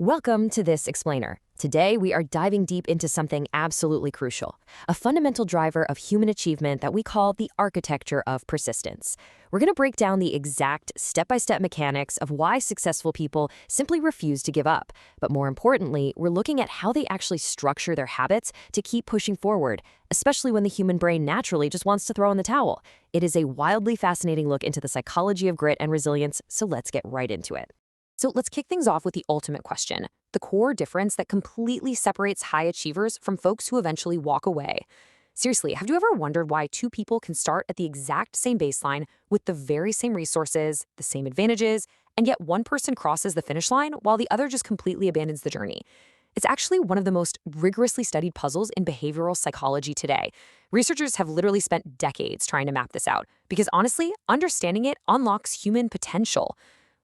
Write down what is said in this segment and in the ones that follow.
Welcome to This Explainer. Today, we are diving deep into something absolutely crucial, a fundamental driver of human achievement that we call the architecture of persistence. We're going to break down the exact step-by-step mechanics of why successful people simply refuse to give up. But more importantly, we're looking at how they actually structure their habits to keep pushing forward, especially when the human brain naturally just wants to throw in the towel. It is a wildly fascinating look into the psychology of grit and resilience, so let's get right into it. So let's kick things off with the ultimate question, the core difference that completely separates high achievers from folks who eventually walk away. Seriously, have you ever wondered why two people can start at the exact same baseline with the very same resources, the same advantages, and yet one person crosses the finish line while the other just completely abandons the journey? It's actually one of the most rigorously studied puzzles in behavioral psychology today. Researchers have literally spent decades trying to map this out because honestly, understanding it unlocks human potential.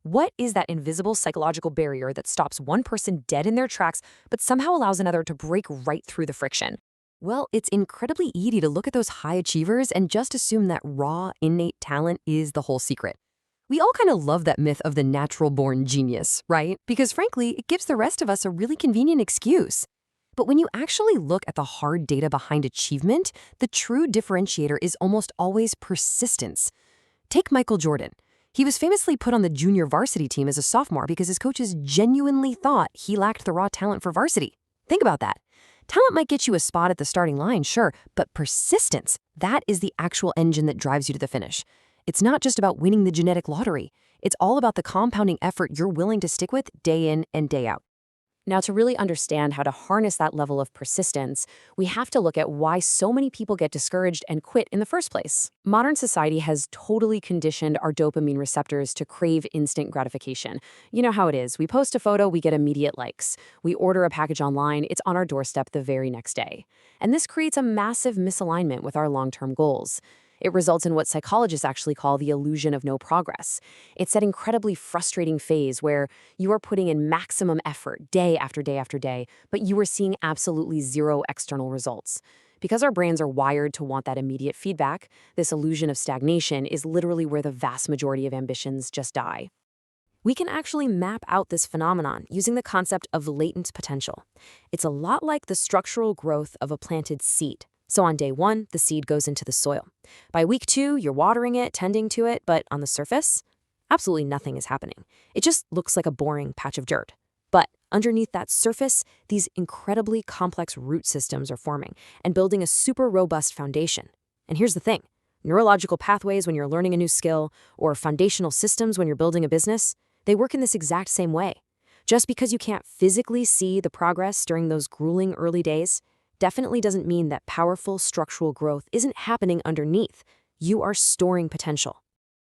What is that invisible psychological barrier that stops one person dead in their tracks but somehow allows another to break right through the friction? Well, it's incredibly easy to look at those high achievers and just assume that raw, innate talent is the whole secret. We all kind of love that myth of the natural-born genius, right? Because frankly, it gives the rest of us a really convenient excuse. But when you actually look at the hard data behind achievement, the true differentiator is almost always persistence. Take Michael Jordan. He was famously put on the junior varsity team as a sophomore because his coaches genuinely thought he lacked the raw talent for varsity. Think about that. Talent might get you a spot at the starting line, sure, but persistence, that is the actual engine that drives you to the finish. It's not just about winning the genetic lottery. It's all about the compounding effort you're willing to stick with day in and day out. Now, to really understand how to harness that level of persistence, we have to look at why so many people get discouraged and quit in the first place. Modern society has totally conditioned our dopamine receptors to crave instant gratification. You know how it is. We post a photo, we get immediate likes. We order a package online, it's on our doorstep the very next day. And this creates a massive misalignment with our long-term goals. It results in what psychologists actually call the illusion of no progress. It's that incredibly frustrating phase where you are putting in maximum effort day after day after day, but you are seeing absolutely zero external results. Because our brains are wired to want that immediate feedback, this illusion of stagnation is literally where the vast majority of ambitions just die. We can actually map out this phenomenon using the concept of latent potential. It's a lot like the structural growth of a planted seed. So on day one, the seed goes into the soil. By week 2, you're watering it, tending to it, but on the surface, absolutely nothing is happening. It just looks like a boring patch of dirt. But underneath that surface, these incredibly complex root systems are forming and building a super robust foundation. And here's the thing. Neurological pathways when you're learning a new skill or foundational systems when you're building a business, they work in this exact same way. Just because you can't physically see the progress during those grueling early days, definitely doesn't mean that powerful structural growth isn't happening underneath. You are storing potential.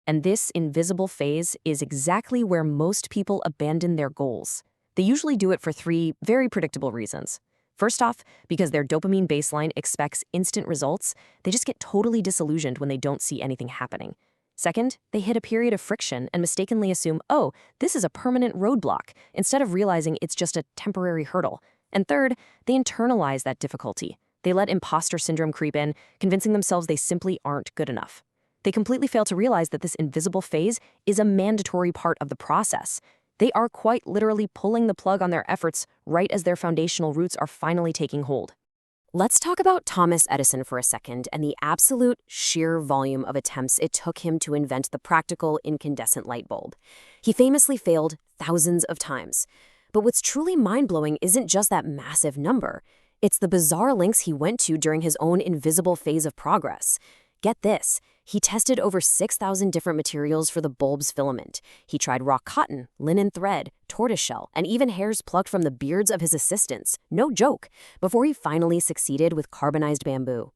And this invisible phase is exactly where most people abandon their goals. They usually do it for 3 very predictable reasons. First off, because their dopamine baseline expects instant results, they just get totally disillusioned when they don't see anything happening. Second, they hit a period of friction and mistakenly assume, oh, this is a permanent roadblock, instead of realizing it's just a temporary hurdle. And third, they internalize that difficulty. They let imposter syndrome creep in, convincing themselves they simply aren't good enough. They completely fail to realize that this invisible phase is a mandatory part of the process. They are quite literally pulling the plug on their efforts right as their foundational roots are finally taking hold. Let's talk about Thomas Edison for a second and the absolute sheer volume of attempts it took him to invent the practical incandescent light bulb. He famously failed thousands of times. But what's truly mind-blowing isn't just that massive number. It's the bizarre lengths he went to during his own invisible phase of progress. Get this, he tested over 6,000 different materials for the bulb's filament. He tried raw cotton, linen thread, tortoiseshell, and even hairs plucked from the beards of his assistants. No joke, before he finally succeeded with carbonized bamboo.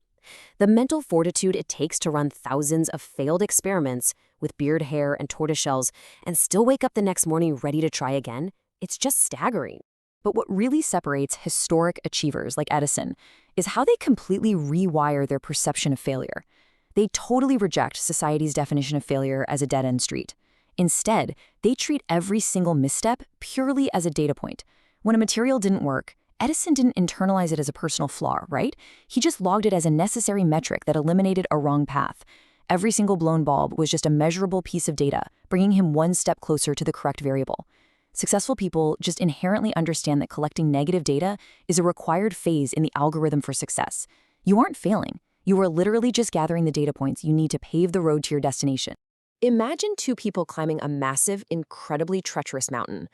The mental fortitude it takes to run thousands of failed experiments with beard hair and tortoiseshells and still wake up the next morning ready to try again, it's just staggering. But what really separates historic achievers like Edison is how they completely rewire their perception of failure. They totally reject society's definition of failure as a dead-end street. Instead, they treat every single misstep purely as a data point. When a material didn't work, Edison didn't internalize it as a personal flaw, right? He just logged it as a necessary metric that eliminated a wrong path. Every single blown bulb was just a measurable piece of data, bringing him one step closer to the correct variable. Successful people just inherently understand that collecting negative data is a required phase in the algorithm for success. You aren't failing. You are literally just gathering the data points you need to pave the road to your destination. Imagine two people climbing a massive, incredibly treacherous mountain.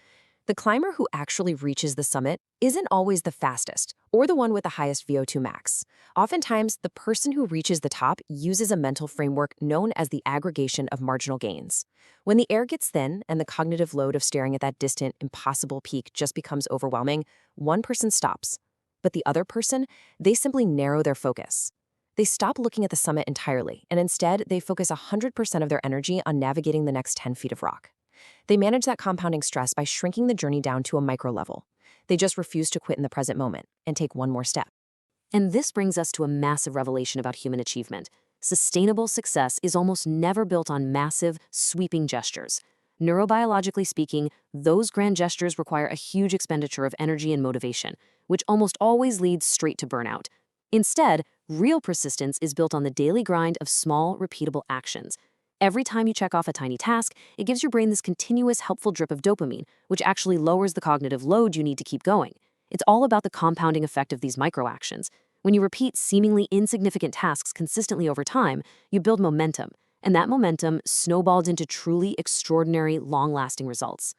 The climber who actually reaches the summit isn't always the fastest or the one with the highest VO2 max. Oftentimes, the person who reaches the top uses a mental framework known as the aggregation of marginal gains. When the air gets thin and the cognitive load of staring at that distant, impossible peak just becomes overwhelming, one person stops. But the other person, they simply narrow their focus. They stop looking at the summit entirely, and instead, they focus 100% of their energy on navigating the next 10 feet of rock. They manage that compounding stress by shrinking the journey down to a micro level. They just refuse to quit in the present moment and take one more step. And this brings us to a massive revelation about human achievement. Sustainable success is almost never built on massive, sweeping gestures. Neurobiologically speaking, those grand gestures require a huge expenditure of energy and motivation, which almost always leads straight to burnout. Instead, real persistence is built on the daily grind of small, repeatable actions. Every time you check off a tiny task, it gives your brain this continuous, helpful drip of dopamine, which actually lowers the cognitive load you need to keep going. It's all about the compounding effect of these microactions. When you repeat seemingly insignificant tasks consistently over time, you build momentum, and that momentum snowballs into truly extraordinary, long-lasting results.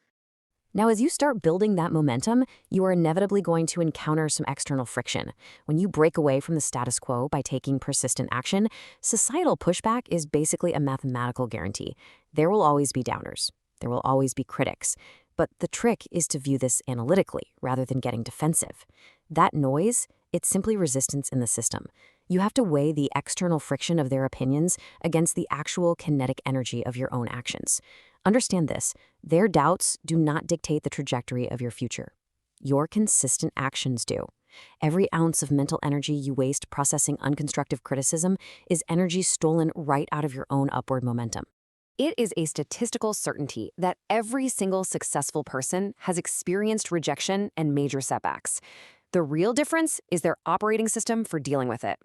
Now, as you start building that momentum, you are inevitably going to encounter some external friction. When you break away from the status quo by taking persistent action, societal pushback is basically a mathematical guarantee. There will always be doubters. There will always be critics. But the trick is to view this analytically rather than getting defensive. That noise, it's simply resistance in the system. You have to weigh the external friction of their opinions against the actual kinetic energy of your own actions. Understand this, their doubts do not dictate the trajectory of your future. Your consistent actions do. Every ounce of mental energy you waste processing unconstructive criticism is energy stolen right out of your own upward momentum. It is a statistical certainty that every single successful person has experienced rejection and major setbacks. The real difference is their operating system for dealing with it.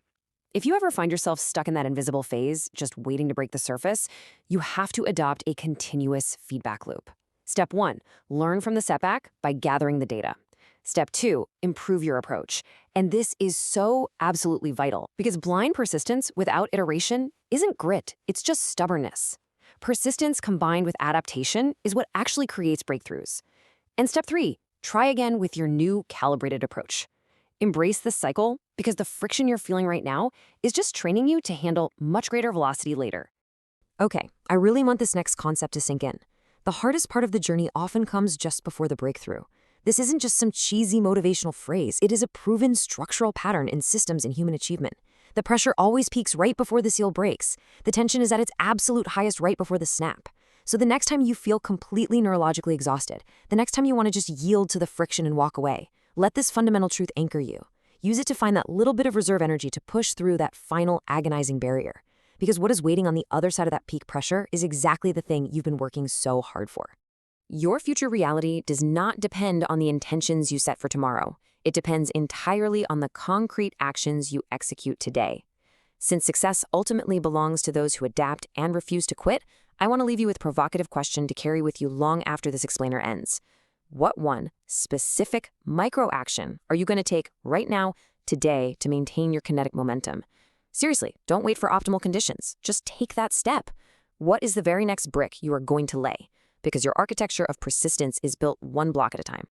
If you ever find yourself stuck in that invisible phase, just waiting to break the surface, you have to adopt a continuous feedback loop. Step 1, learn from the setback by gathering the data. Step 2, improve your approach. And this is so absolutely vital because blind persistence without iteration isn't grit, it's just stubbornness. Persistence combined with adaptation is what actually creates breakthroughs. And step 3, try again with your new calibrated approach. Embrace this cycle because the friction you're feeling right now is just training you to handle much greater velocity later. Okay, I really want this next concept to sink in. The hardest part of the journey often comes just before the breakthrough. This isn't just some cheesy motivational phrase. It is a proven structural pattern in systems and human achievement. The pressure always peaks right before the seal breaks. The tension is at its absolute highest right before the snap. So the next time you feel completely neurologically exhausted, the next time you want to just yield to the friction and walk away, let this fundamental truth anchor you. Use it to find that little bit of reserve energy to push through that final agonizing barrier. Because what is waiting on the other side of that peak pressure is exactly the thing you've been working so hard for. Your future reality does not depend on the intentions you set for tomorrow. It depends entirely on the concrete actions you execute today. Since success ultimately belongs to those who adapt and refuse to quit, I want to leave you with a provocative question to carry with you long after this explainer ends. What one specific micro-action are you going to take right now, today, to maintain your kinetic momentum? Seriously, don't wait for optimal conditions. Just take that step. What is the very next brick you are going to lay? Because your architecture of persistence is built one block at a time.